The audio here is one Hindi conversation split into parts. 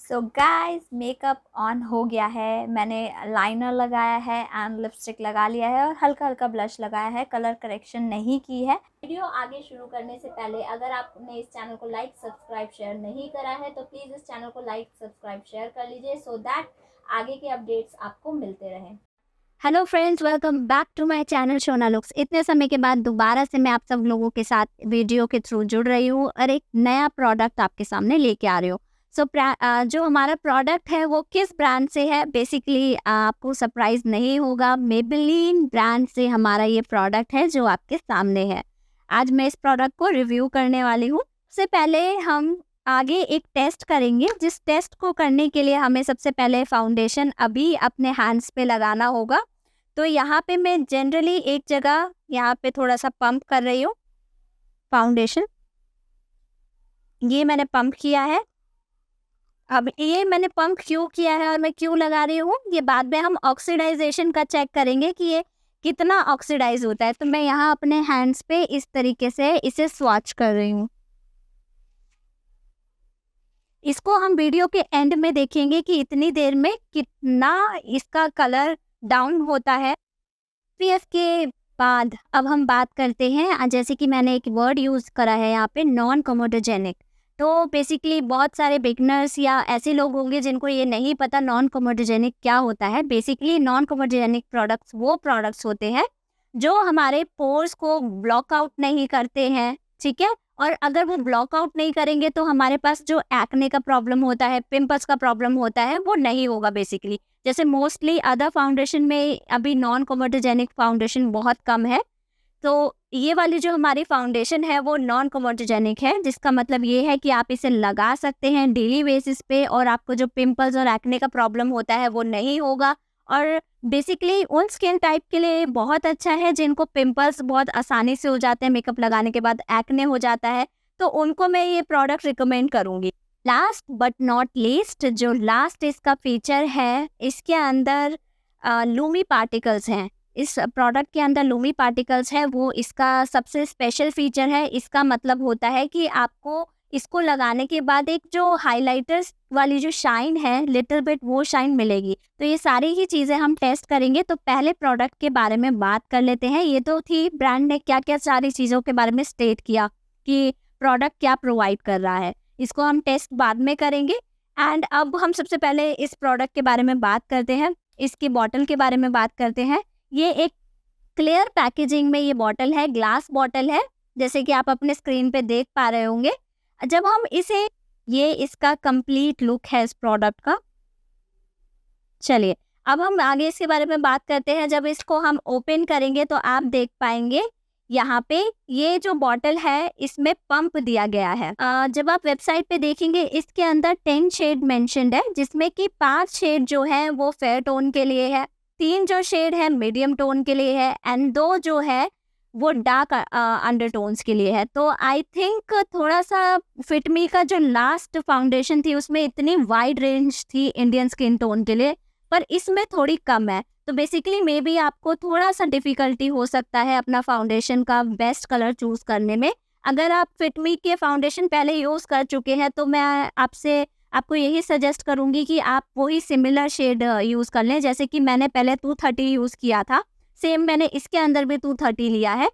सो गाइस मेकअप ऑन हो गया है। मैंने लाइनर लगाया है एंड लिपस्टिक लगा लिया है और हल्का हल्का ब्लश लगाया है। कलर करेक्शन नहीं की है। वीडियो आगे शुरू करने से पहले अगर आपने इस चैनल को लाइक सब्सक्राइब शेयर नहीं करा है तो प्लीज़ इस चैनल को लाइक सब्सक्राइब शेयर कर लीजिए सो दैट आगे के अपडेट्स आपको मिलते रहें। Hello friends, welcome back to my channel Shona looks. इतने समय के बाद दोबारा से मैं आप सब लोगों के साथ वीडियो के थ्रू जुड़ रही हूँ और एक नया प्रोडक्ट आपके सामने लेके आ रही हूँ। जो हमारा प्रोडक्ट है वो किस ब्रांड से है, बेसिकली आपको सरप्राइज नहीं होगा। मेबेलिन ब्रांड से हमारा ये प्रोडक्ट है जो आपके सामने है। आज मैं इस प्रोडक्ट को रिव्यू करने वाली हूँ। उससे पहले हम आगे एक टेस्ट करेंगे, जिस टेस्ट को करने के लिए हमें सबसे पहले फाउंडेशन अभी अपने हैंड्स पे लगाना होगा। तो यहाँ पे मैं जनरली एक जगह यहाँ पे थोड़ा सा पंप कर रही हूँ फाउंडेशन। ये मैंने पंप किया है। अब ये मैंने पंप क्यों किया है और मैं क्यों लगा रही हूँ, ये बाद में हम ऑक्सीडाइजेशन का चेक करेंगे कि ये कितना ऑक्सीडाइज होता है। तो मैं यहाँ अपने हैंड्स पे इस तरीके से इसे स्वॉच कर रही हूँ। इसको हम वीडियो के एंड में देखेंगे कि इतनी देर में कितना इसका कलर डाउन होता है। पीएफ के बाद अब हम बात करते हैं, जैसे कि मैंने एक वर्ड यूज़ करा है यहाँ पे, नॉन कमोडोजेनिक। तो बेसिकली बहुत सारे बिगनर्स या ऐसे लोग होंगे जिनको ये नहीं पता नॉन कमोडोजेनिक क्या होता है। बेसिकली नॉन कमोडोजेनिक प्रोडक्ट्स वो प्रोडक्ट्स होते हैं जो हमारे पोर्स को ब्लॉक आउट नहीं करते हैं, ठीक है। और अगर वो ब्लॉक आउट नहीं करेंगे तो हमारे पास जो एक्ने का प्रॉब्लम होता है, पिंपल्स का प्रॉब्लम होता है, वो नहीं होगा बेसिकली। जैसे मोस्टली अदर फाउंडेशन में अभी नॉन कमोडोजेनिक फाउंडेशन बहुत कम है, तो ये वाली जो हमारी फाउंडेशन है वो नॉन कमोडोजेनिक है, जिसका मतलब ये है कि आप इसे लगा सकते हैं डेली बेसिस पे और आपको जो पिंपल्स और एक्ने का प्रॉब्लम होता है वो नहीं होगा। और बेसिकली उन स्किन टाइप के लिए बहुत अच्छा है जिनको पिंपल्स बहुत आसानी से हो जाते हैं, मेकअप लगाने के बाद एक्ने हो जाता है, तो उनको मैं ये प्रोडक्ट रिकमेंड करूँगी। लास्ट बट नॉट लीस्ट, जो लास्ट इसका फीचर है, इसके अंदर लूमी पार्टिकल्स हैं। इस प्रोडक्ट के अंदर लूमी पार्टिकल्स है, वो इसका सबसे स्पेशल फीचर है। इसका मतलब होता है कि आपको इसको लगाने के बाद एक जो हाइलाइटर्स वाली जो शाइन है, लिटिल बिट वो शाइन मिलेगी। तो ये सारी ही चीज़ें हम टेस्ट करेंगे। तो पहले प्रोडक्ट के बारे में बात कर लेते हैं। ये तो थी ब्रांड ने क्या क्या सारी चीज़ों के बारे में स्टेट किया कि प्रोडक्ट क्या प्रोवाइड कर रहा है, इसको हम टेस्ट बाद में करेंगे। एंड अब हम सबसे पहले इस प्रोडक्ट के बारे में बात करते हैं, इसकी बॉटल के बारे में बात करते हैं। ये एक क्लियर पैकेजिंग में ये बॉटल है, ग्लास बॉटल है, जैसे कि आप अपने स्क्रीन पे देख पा रहे होंगे। जब हम इसे, ये इसका कंप्लीट लुक है इस प्रोडक्ट का। चलिए अब हम आगे इसके बारे में बात करते हैं। जब इसको हम ओपन करेंगे तो आप देख पाएंगे यहाँ पे ये जो बॉटल है इसमें पंप दिया गया है। जब आप वेबसाइट पे देखेंगे इसके अंदर 10 शेड मेंशन्ड है, जिसमें कि 5 शेड जो है वो फेयर टोन के लिए है, 3 जो शेड है मीडियम टोन के लिए है एंड 2 जो है वो डार्क अंडरटोन्स के लिए है। तो आई थिंक थोड़ा सा फिटमी का जो लास्ट फाउंडेशन थी उसमें इतनी वाइड रेंज थी इंडियन स्किन टोन के लिए, पर इसमें थोड़ी कम है। तो बेसिकली मे बी आपको थोड़ा सा डिफ़िकल्टी हो सकता है अपना फाउंडेशन का बेस्ट कलर चूज़ करने में। अगर आप फिटमी के फाउंडेशन पहले यूज़ कर चुके हैं तो मैं आपको यही सजेस्ट करूँगी कि आप वही सिमिलर शेड यूज़ कर लें। जैसे कि मैंने पहले 230 यूज़ किया था, सेम मैंने इसके अंदर भी 230 लिया है।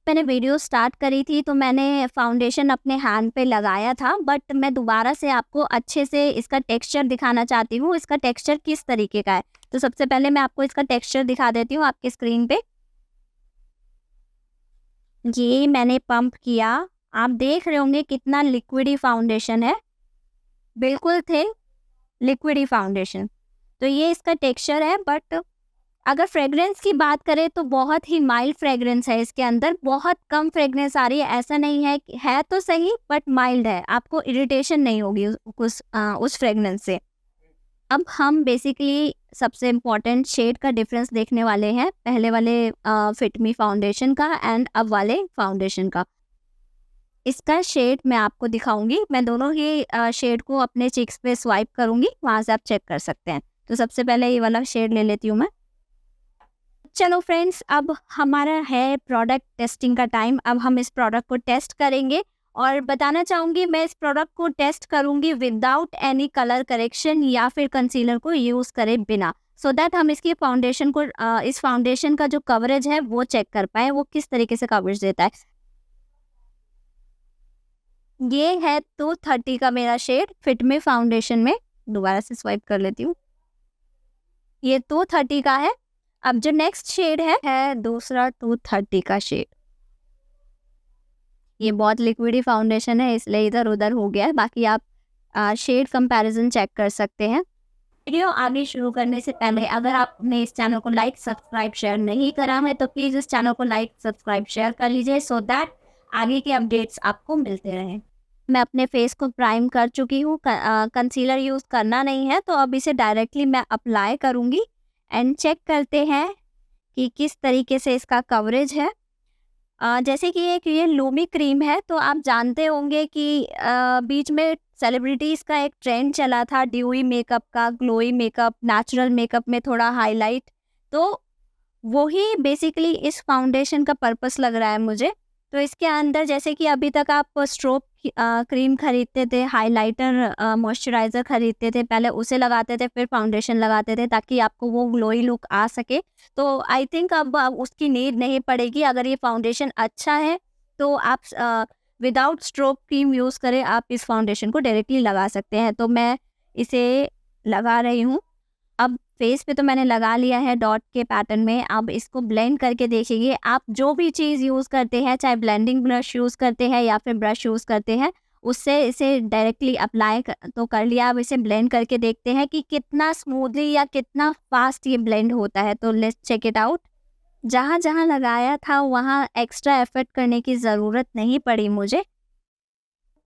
मैंने वीडियो स्टार्ट करी थी तो मैंने फाउंडेशन अपने हैंड पे लगाया था, बट मैं दोबारा से आपको अच्छे से इसका टेक्सचर दिखाना चाहती हूँ, इसका टेक्सचर किस तरीके का है। तो सबसे पहले मैं आपको इसका टेक्सचर दिखा देती हूँ आपकी स्क्रीन पे। ये मैंने पंप किया, आप देख रहे होंगे कितना लिक्विडी फाउंडेशन है, बिल्कुल थे लिक्विडी फाउंडेशन। तो ये इसका टेक्सचर है। बट अगर फ्रेग्रेंस की बात करें तो बहुत ही माइल्ड फ्रेग्रेंस है इसके अंदर, बहुत कम फ्रेग्रेंस आ रही है। ऐसा नहीं है तो सही बट माइल्ड है, आपको इरिटेशन नहीं होगी उस फ्रेग्रेंस से। अब हम बेसिकली सबसे इम्पॉर्टेंट शेड का डिफरेंस देखने वाले हैं, पहले वाले फिटमी फाउंडेशन का एंड अब वाले फाउंडेशन का। इसका शेड मैं आपको दिखाऊंगी, मैं दोनों ही शेड को अपने चिक्स पे स्वाइप करूंगी, वहाँ से आप चेक कर सकते हैं। तो सबसे पहले ये वाला शेड ले लेती हूँ मैं। चलो फ्रेंड्स, अब हमारा है प्रोडक्ट टेस्टिंग का टाइम। अब हम इस प्रोडक्ट को टेस्ट करेंगे और बताना चाहूँगी मैं इस प्रोडक्ट को टेस्ट करूँगी विदाउट एनी कलर करेक्शन या फिर कंसीलर को यूज़ करे बिना, सो दैट हम इसकी फाउंडेशन को इस फाउंडेशन का जो कवरेज है वो चेक कर पाए वो किस तरीके से कवरेज देता है। ये है 230 का मेरा शेड फिट मी फाउंडेशन में। दोबारा से स्वाइप कर लेती हूँ। ये 230 का है। अब जो नेक्स्ट शेड है दूसरा 230 का शेड। ये बहुत लिक्विडी फाउंडेशन है इसलिए इधर उधर हो गया है, बाकी आप शेड कंपैरिजन चेक कर सकते हैं। वीडियो आगे शुरू करने से पहले अगर आपने इस चैनल को लाइक सब्सक्राइब शेयर नहीं करा है तो प्लीज़ इस चैनल को लाइक सब्सक्राइब शेयर कर लीजिए सो दैट आगे के अपडेट्स आपको मिलते रहें। मैं अपने फेस को प्राइम कर चुकी हूँ, कंसीलर यूज़ करना नहीं है, तो अब इसे डायरेक्टली मैं अप्लाई करूँगी एंड चेक करते हैं कि किस तरीके से इसका कवरेज है। जैसे कि एक ये लूमी क्रीम है, तो आप जानते होंगे कि बीच में सेलिब्रिटीज़ का एक ट्रेंड चला था ड्यूई मेकअप का, ग्लोई मेकअप, नेचुरल मेकअप में थोड़ा हाईलाइट, तो वही बेसिकली इस फाउंडेशन का पर्पस लग रहा है मुझे। तो इसके अंदर जैसे कि अभी तक आप स्ट्रोब क्रीम खरीदते थे, हाइलाइटर मॉइस्चराइज़र खरीदते थे, पहले उसे लगाते थे फिर फाउंडेशन लगाते थे ताकि आपको वो ग्लोई लुक आ सके, तो आई थिंक अब उसकी नीड नहीं पड़ेगी। अगर ये फाउंडेशन अच्छा है तो आप विदाउट स्ट्रोब क्रीम यूज़ करें आप इस फाउंडेशन को डायरेक्टली लगा सकते हैं। तो मैं इसे लगा रही हूँ। अब फेस पे तो मैंने लगा लिया है डॉट के पैटर्न में। अब इसको ब्लेंड करके देखिए, आप जो भी चीज़ यूज़ करते हैं, चाहे ब्लेंडिंग ब्रश यूज़ करते हैं या फिर ब्रश यूज़ करते हैं, उससे इसे डायरेक्टली अप्लाई तो कर लिया। अब इसे ब्लेंड करके देखते हैं कि कितना स्मूथली या कितना फास्ट ये ब्लेंड होता है। तो लेट्स चेक इट आउट। जहाँ जहाँ लगाया था वहाँ एक्स्ट्रा एफर्ट करने की ज़रूरत नहीं पड़ी मुझे।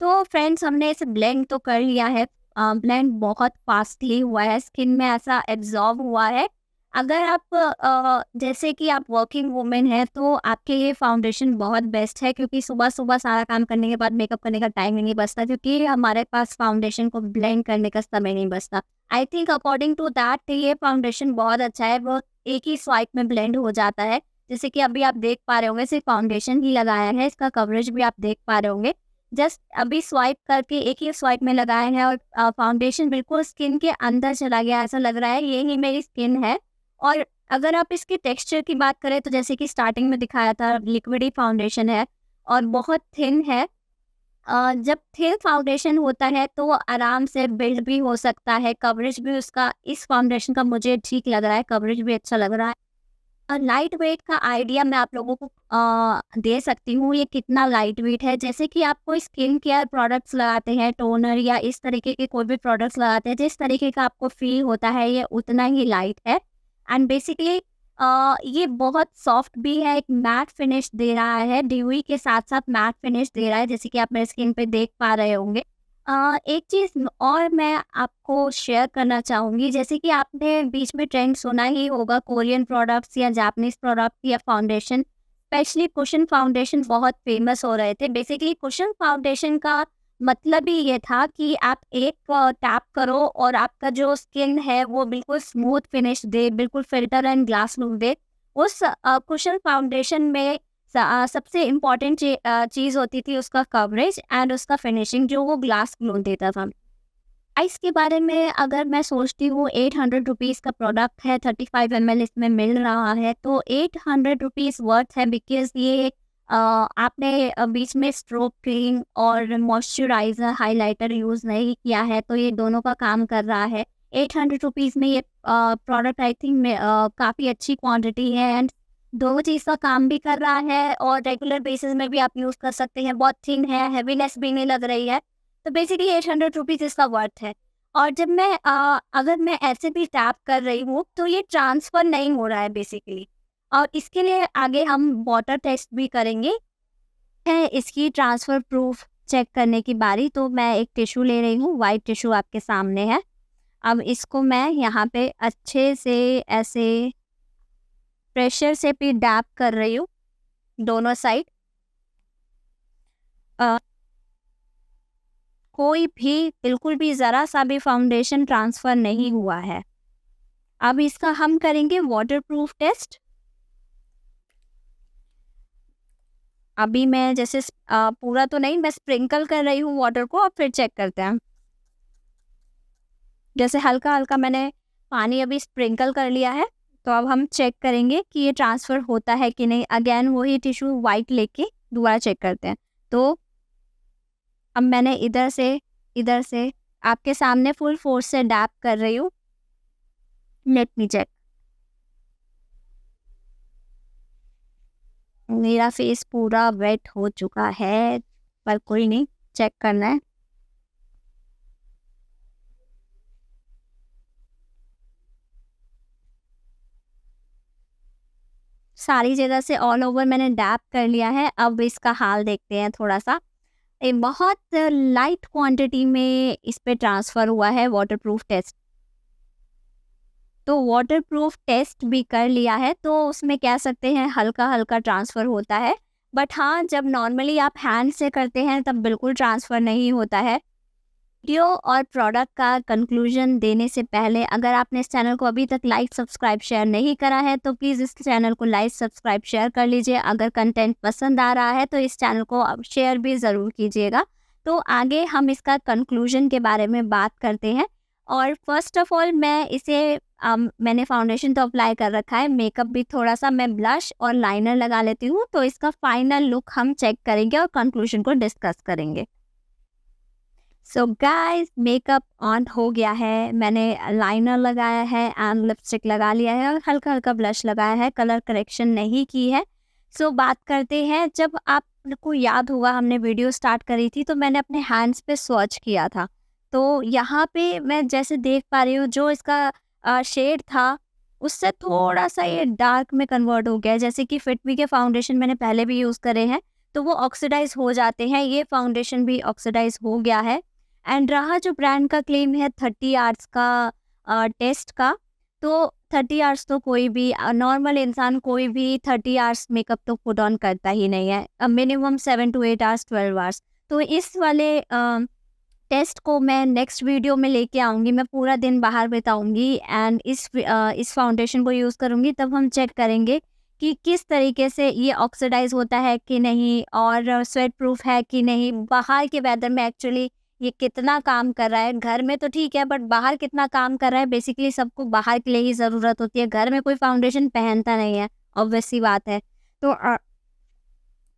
तो फ्रेंड्स हमने इसे ब्लेंड तो कर लिया है, ब्लेंड बहुत फास्टली हुआ है, स्किन में ऐसा एब्जॉर्ब हुआ है। अगर आप जैसे कि आप वर्किंग वुमेन है तो आपके लिए फाउंडेशन बहुत बेस्ट है, क्योंकि सुबह सुबह सारा काम करने के बाद मेकअप करने का टाइम ही नहीं बचता, क्योंकि हमारे पास फाउंडेशन को ब्लेंड करने का समय नहीं बचता। I think according to that ये फाउंडेशन बहुत अच्छा है, वो एक ही स्वाइप में ब्लेंड हो जाता है। जैसे कि अभी आप देख पा रहे होंगे सिर्फ फाउंडेशन ही लगाया है, इसका कवरेज भी आप देख पा रहे होंगे। जस्ट अभी स्वाइप करके एक ही स्वाइप में लगाया है और फाउंडेशन बिल्कुल स्किन के अंदर चला गया, ऐसा लग रहा है ये ही मेरी स्किन है। और अगर आप इसके टेक्सचर की बात करें तो जैसे कि स्टार्टिंग में दिखाया था लिक्विडी फाउंडेशन है और बहुत थिन है। जब थिन फाउंडेशन होता है तो वो आराम से बिल्ड भी हो सकता है, कवरेज भी उसका इस फाउंडेशन का मुझे ठीक लग रहा है, कवरेज भी अच्छा लग रहा है। लाइट वेट का आइडिया मैं आप लोगों को दे सकती हूँ ये कितना लाइट वेट है। जैसे कि आप कोई स्किन केयर प्रोडक्ट्स लगाते हैं, टोनर या इस तरीके के कोई भी प्रोडक्ट्स लगाते हैं, जिस तरीके का आपको फील होता है ये उतना ही लाइट है। एंड बेसिकली ये बहुत सॉफ्ट भी है, एक मैट फिनिश दे रहा है, ड्यूई के साथ साथ मैट फिनिश दे रहा है, जैसे कि आप मेरे स्किन पे देख पा रहे होंगे। एक चीज़ और मैं आपको शेयर करना चाहूँगी, जैसे कि आपने बीच में ट्रेंड सुना ही होगा कोरियन प्रोडक्ट्स या जापानीज़ प्रोडक्ट या फाउंडेशन, स्पेशली कुशन फाउंडेशन बहुत फेमस हो रहे थे। बेसिकली कुशन फाउंडेशन का मतलब ही ये था कि आप एक टैप करो और आपका जो स्किन है वो बिल्कुल स्मूथ फिनिश दे, बिल्कुल फिल्टर एंड ग्लास लुक दे। उस कुशन फाउंडेशन में सबसे इम्पॉर्टेंट चीज़ होती थी उसका कवरेज एंड उसका फिनिशिंग, जो वो ग्लास ग्लो देता था। प्राइस के बारे में अगर मैं सोचती हूँ 800 रुपीज़ का प्रोडक्ट है, 35 ml इसमें मिल रहा है, तो 800 रुपीज़ वर्थ है, बिकॉज ये आपने बीच में स्ट्रोब क्रीम और मॉइस्चराइज़र हाइलाइटर यूज़ नहीं किया है, तो ये दोनों का काम कर रहा है। 800 रुपीज़ में ये प्रोडक्ट आई थिंक में काफ़ी अच्छी क्वांटिटी है एंड दोनों चीज़ का काम भी कर रहा है और रेगुलर बेसिस में भी आप यूज़ कर सकते हैं। बहुत थिन है, हैवीनेस भी नहीं लग रही है, तो बेसिकली 800 रुपीज़ इसका वर्थ है। और जब मैं अगर मैं ऐसे भी टैप कर रही हूँ तो ये ट्रांसफ़र नहीं हो रहा है बेसिकली, और इसके लिए आगे हम वाटर टेस्ट भी करेंगे। है इसकी ट्रांसफ़र प्रूफ चेक करने की बारी, तो मैं एक टिश्यू ले रही हूँ, वाइट टिश्यू आपके सामने है। अब इसको मैं यहाँ पे अच्छे से ऐसे प्रेशर से भी डैप कर रही हूँ दोनों साइड। कोई भी बिल्कुल भी ज़रा सा भी फाउंडेशन ट्रांसफ़र नहीं हुआ है। अब इसका हम करेंगे वाटरप्रूफ टेस्ट। अभी मैं जैसे पूरा तो नहीं, मैं स्प्रिंकल कर रही हूँ वाटर को, और फिर चेक करते हैं। जैसे हल्का हल्का मैंने पानी अभी स्प्रिंकल कर लिया है, तो अब हम चेक करेंगे कि ये ट्रांसफ़र होता है कि नहीं। अगेन वही टिश्यू वाइट लेके दोबारा चेक करते हैं। तो अब मैंने इधर से आपके सामने फुल फोर्स से डैप कर रही हूँ। Let me check. मेरा फेस पूरा वेट हो चुका है, पर कोई नहीं, चेक करना है। सारी जगह से ऑल ओवर मैंने डैप कर लिया है। अब इसका हाल देखते हैं थोड़ा सा। ये बहुत लाइट क्वांटिटी में इस पे ट्रांसफ़र हुआ है वाटरप्रूफ टेस्ट। तो वाटरप्रूफ टेस्ट भी कर लिया है, तो उसमें कह सकते हैं हल्का हल्का ट्रांसफ़र होता है। बट हाँ, जब नॉर्मली आप हैंड से करते हैं तब बिल्कुल ट्रांसफ़र नहीं होता है। वीडियो और प्रोडक्ट का कंक्लूजन देने से पहले, अगर आपने इस चैनल को अभी तक लाइक सब्सक्राइब शेयर नहीं करा है तो प्लीज़ इस चैनल को लाइक सब्सक्राइब शेयर कर लीजिए। अगर कंटेंट पसंद आ रहा है तो इस चैनल को अब शेयर भी ज़रूर कीजिएगा। तो आगे हम इसका कंक्लूजन के बारे में बात करते हैं। और फर्स्ट ऑफ ऑल मैं इसे मैंने फाउंडेशन तो अप्लाई कर रखा है, मेकअप भी थोड़ा सा, मैं ब्लश और लाइनर लगा लेती हूँ। तो इसका फाइनल लुक हम चेक करेंगे और कंक्लूजन को डिस्कस करेंगे। सो गाइस, मेकअप ऑन हो गया है। मैंने लाइनर लगाया है एंड लिपस्टिक लगा लिया है और हल्का हल्का ब्लश लगाया है, कलर करेक्शन नहीं की है। सो बात करते हैं, जब आपको याद होगा हमने वीडियो स्टार्ट करी थी तो मैंने अपने हैंड्स पे स्वॉच किया था। तो यहाँ पे मैं जैसे देख पा रही हूँ, जो इसका शेड था उससे थोड़ा सा ये डार्क में कन्वर्ट हो गया है। जैसे कि फिटमी के फाउंडेशन मैंने पहले भी यूज़ करे हैं, तो वो ऑक्सीडाइज हो जाते हैं। ये फाउंडेशन भी ऑक्सीडाइज हो गया है। एंड रहा जो ब्रांड का क्लेम है 30 आवर्स का टेस्ट का, तो 30 आवर्स तो कोई भी नॉर्मल इंसान कोई भी 30 आवर्स मेकअप तो पुट ऑन करता ही नहीं है। Minimum 7 to 8 hours, 12 hours. तो इस वाले टेस्ट को मैं नेक्स्ट वीडियो में लेके आऊँगी। मैं पूरा दिन बाहर बिताऊँगी एंड इस फाउंडेशन को यूज़ करूँगी। तब हम चेक करेंगे कि किस तरीके से ये ऑक्सीडाइज होता है कि नहीं, और स्वेट प्रूफ है कि नहीं। बाहर के वेदर में एक्चुअली ये कितना काम कर रहा है। घर में तो ठीक है, बट बाहर कितना काम कर रहा है। बेसिकली सबको बाहर के लिए ही ज़रूरत होती है, घर में कोई फाउंडेशन पहनता नहीं है, ऑब्वियस सी बात है। तो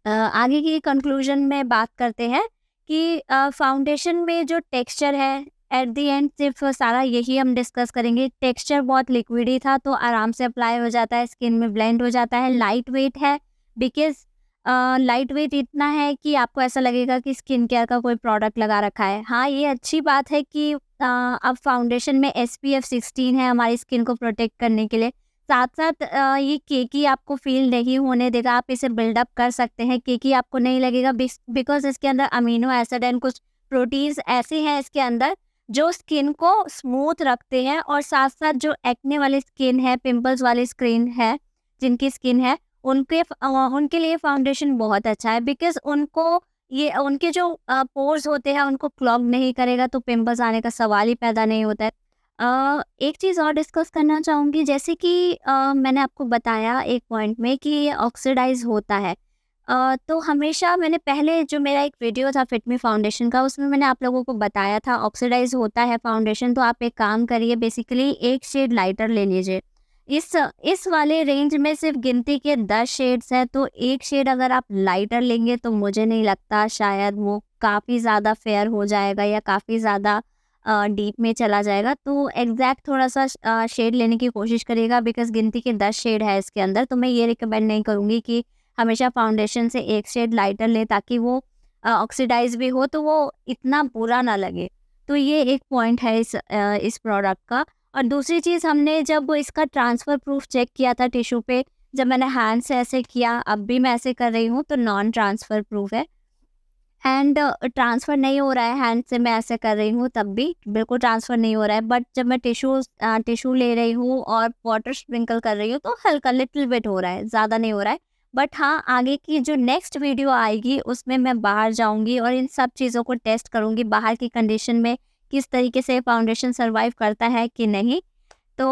आगे की कंक्लूजन में बात करते हैं कि फाउंडेशन में जो टेक्सचर है, एट द एंड सिर्फ सारा यही हम डिस्कस करेंगे। टेक्सचर बहुत लिक्विडी था, तो आराम से अप्लाई हो जाता है, स्किन में ब्लेंड हो जाता है। लाइट वेट है, बिकॉज लाइट वेट इतना है कि आपको ऐसा लगेगा कि स्किन केयर का कोई प्रोडक्ट लगा रखा है। हाँ, ये अच्छी बात है कि अब फाउंडेशन में SPF 16 है हमारी स्किन को प्रोटेक्ट करने के लिए। साथ साथ ये केकी आपको फील नहीं होने देगा। आप इसे बिल्डअप कर सकते हैं, केकी आपको नहीं लगेगा, बिकॉज इसके अंदर अमीनो एसिड एंड कुछ प्रोटीन्स ऐसे हैं इसके अंदर जो स्किन को स्मूथ रखते हैं। और साथ साथ जो एक्ने वाली स्किन है, पिंपल्स वाली स्किन है, जिनकी स्किन है, उनके लिए फाउंडेशन बहुत अच्छा है। बिकॉज उनके जो पोर्स होते हैं उनको क्लॉग नहीं करेगा, तो पिंपल्स आने का सवाल ही पैदा नहीं होता है। एक चीज़ और डिस्कस करना चाहूँगी, जैसे कि मैंने आपको बताया एक पॉइंट में कि ये ऑक्सीडाइज होता है। तो हमेशा मैंने पहले जो मेरा एक वीडियो था फिटमी फाउंडेशन का, उसमें मैंने आप लोगों को बताया था ऑक्सीडाइज होता है फाउंडेशन। तो आप एक काम करिए, बेसिकली एक शेड लाइटर ले लीजिए। इस वाले रेंज में सिर्फ गिनती के 10 शेड्स हैं, तो एक शेड अगर आप लाइटर लेंगे तो मुझे नहीं लगता शायद वो काफ़ी ज़्यादा फेयर हो जाएगा या काफ़ी ज़्यादा डीप में चला जाएगा। तो एग्जैक्ट थोड़ा सा शेड लेने की कोशिश करिएगा, बिकॉज गिनती के 10 शेड है इसके अंदर। तो मैं ये रिकमेंड नहीं करूँगी कि हमेशा फाउंडेशन से एक शेड लाइटर लें, ताकि वो ऑक्सीडाइज भी हो तो वो इतना बुरा ना लगे। तो ये एक पॉइंट है इस प्रोडक्ट का। और दूसरी चीज़, हमने जब इसका ट्रांसफ़र प्रूफ चेक किया था टिश्यू पे, जब मैंने हैंड से ऐसे किया, अब भी मैं ऐसे कर रही हूँ, तो नॉन ट्रांसफ़र प्रूफ है। एंड ट्रांसफ़र नहीं हो रहा है हैंड से, मैं ऐसे कर रही हूँ तब भी बिल्कुल ट्रांसफ़र नहीं हो रहा है। बट जब मैं टिश्यू ले रही हूँ और वाटर स्प्रिंकल कर रही हूँ तो हल्का लिटिल बिट हो रहा है, ज़्यादा नहीं हो रहा है। बट हाँ, आगे की जो नेक्स्ट वीडियो आएगी उसमें मैं बाहर जाऊँगी और इन सब चीज़ों को टेस्ट करूँगी, बाहर की कंडीशन में किस तरीके से फाउंडेशन सर्वाइव करता है कि नहीं। तो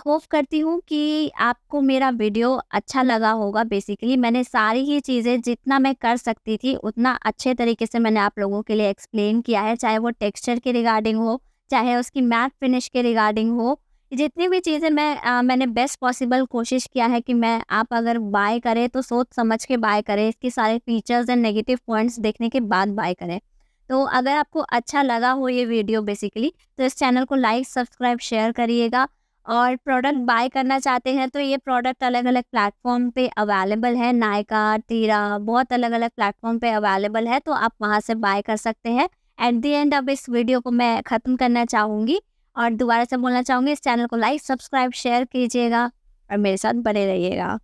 होप करती हूँ कि आपको मेरा वीडियो अच्छा लगा होगा। बेसिकली मैंने सारी ही चीज़ें जितना मैं कर सकती थी उतना अच्छे तरीके से मैंने आप लोगों के लिए एक्सप्लेन किया है, चाहे वो टेक्सचर के रिगार्डिंग हो, चाहे उसकी मैट फिनिश के रिगार्डिंग हो। जितनी भी चीज़ें मैंने बेस्ट पॉसिबल कोशिश किया है कि मैं आप अगर बाय करें तो सोच समझ के बाय करें, इसके सारे फीचर्स एंड नेगेटिव पॉइंट्स देखने के बाद बाय करें। तो अगर आपको अच्छा लगा हो ये वीडियो बेसिकली, तो इस चैनल को लाइक, सब्सक्राइब, शेयर करिएगा। और प्रोडक्ट बाय करना चाहते हैं तो ये प्रोडक्ट अलग-अलग प्लेटफ़ॉर्म पे अवेलेबल है, नायका, टीरा, बहुत अलग-अलग प्लेटफ़ॉर्म पे अवेलेबल है, तो आप वहाँ से बाय कर सकते हैं। एट द एंड अब इस वीडियो को मैं ख़त्म करना चाहूँगी और दोबारा से बोलना चाहूँगी, इस चैनल को लाइक, सब्सक्राइब, शेयर कीजिएगा और मेरे साथ बने रहिएगा।